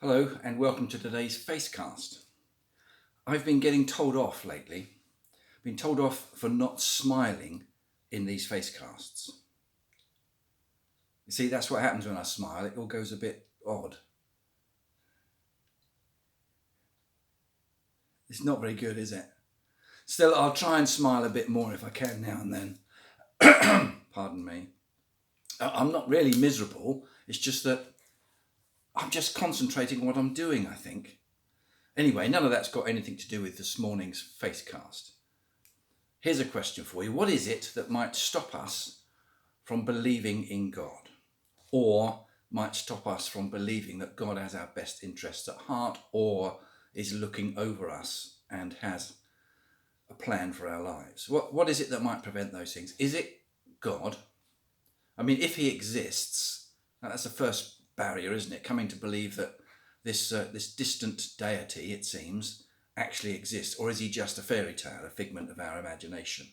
Hello and welcome to today's Facecast. I've been getting told off lately. Been told off for not smiling in these Facecasts. You see, that's what happens when I smile. It all goes a bit odd. It's not very good, is it? Still, I'll try and smile a bit more if I can now and then. Pardon me. I'm not really miserable. It's just that I'm just concentrating on what I'm doing, I think. Anyway, none of that's got anything to do with this morning's Facecast. Here's a question for you. What is it that might stop us from believing in God? Or might stop us from believing that God has our best interests at heart or is looking over us and has a plan for our lives? What is it that might prevent those things? Is it God? I mean, if he exists, that's the first barrier, isn't it? Coming to believe that this distant deity, it seems, actually exists, or is he just a fairy tale, a figment of our imagination?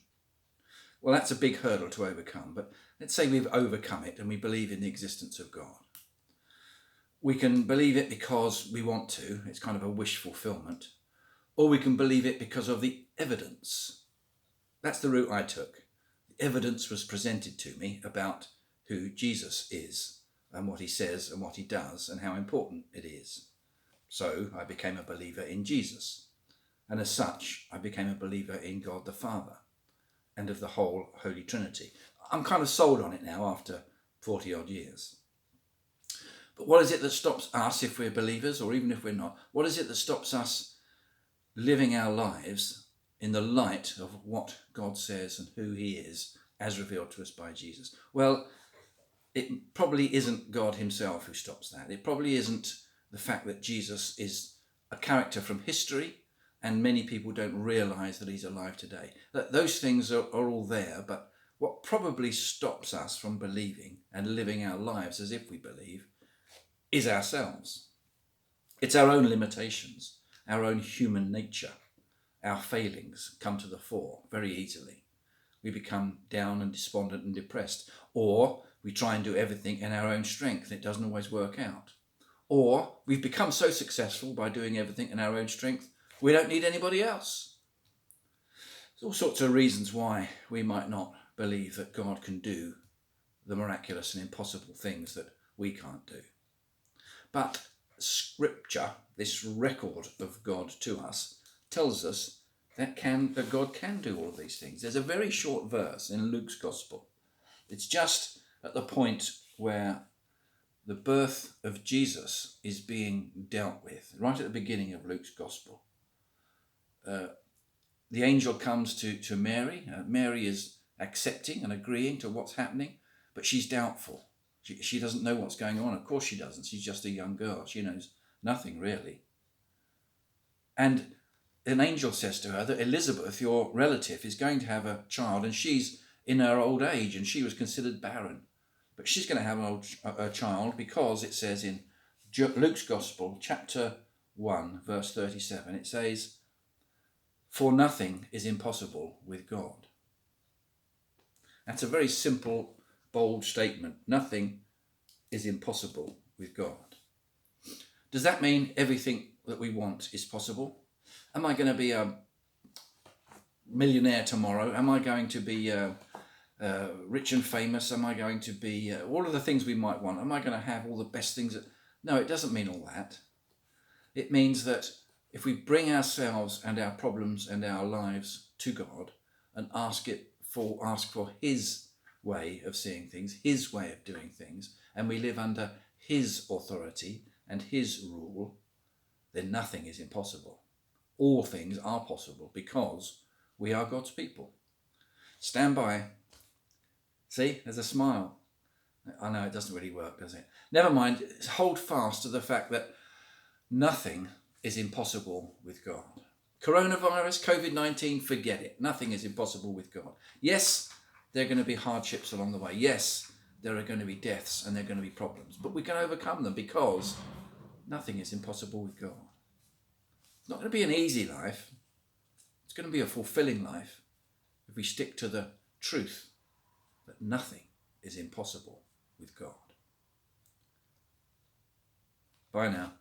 Well, that's a big hurdle to overcome, but let's say we've overcome it and we believe in the existence of God. We can believe it because we want to, it's kind of a wish fulfillment, or we can believe it because of the evidence. That's the route I took. The evidence was presented to me about who Jesus is and what he says and what he does and how important it is. So I became a believer in Jesus. And as such, I became a believer in God the Father and of the whole Holy Trinity. I'm kind of sold on it now after 40 odd years. But what is it that stops us, if we're believers or even if we're not, what is it that stops us living our lives in the light of what God says and who he is as revealed to us by Jesus? Well, it probably isn't God himself who stops that. It probably isn't the fact that Jesus is a character from history and many people don't realise that he's alive today. Those things are all there, but what probably stops us from believing and living our lives as if we believe is ourselves. It's our own limitations, our own human nature. Our failings come to the fore very easily. We become down and despondent and depressed, or we try and do everything in our own strength. It doesn't always work out. Or we've become so successful by doing everything in our own strength, we don't need anybody else. There's all sorts of reasons why we might not believe that God can do the miraculous and impossible things that we can't do. But Scripture, this record of God to us, tells us that God can do all of these things. There's a very short verse in Luke's Gospel. It's just at the point where the birth of Jesus is being dealt with, right at the beginning of Luke's Gospel. The angel comes to Mary. Mary is accepting and agreeing to what's happening, but she's doubtful. She doesn't know what's going on. Of course she doesn't. She's just a young girl. She knows nothing really. And an angel says to her that Elizabeth, your relative, is going to have a child, and she's in her old age, and she was considered barren. But she's going to have a child because it says in Luke's Gospel, chapter 1, verse 37, it says, "For nothing is impossible with God." That's a very simple, bold statement. Nothing is impossible with God. Does that mean everything that we want is possible? Am I going to be a millionaire tomorrow? Am I going to be rich and famous? Am I going to be all of the things we might want? Am I going to have all the best things? No, it doesn't mean all that. It means that if we bring ourselves and our problems and our lives to God and ask for his way of seeing things, his way of doing things, and we live under his authority and his rule, then nothing is impossible. All things are possible because we are God's people. Stand by. See, there's a smile. I know it doesn't really work, does it? Never mind. Hold fast to the fact that nothing is impossible with God. Coronavirus, COVID-19, forget it. Nothing is impossible with God. Yes, there are going to be hardships along the way. Yes, there are going to be deaths and there are going to be problems. But we can overcome them because nothing is impossible with God. It's not going to be an easy life. It's going to be a fulfilling life if we stick to the truth that nothing is impossible with God. Bye now.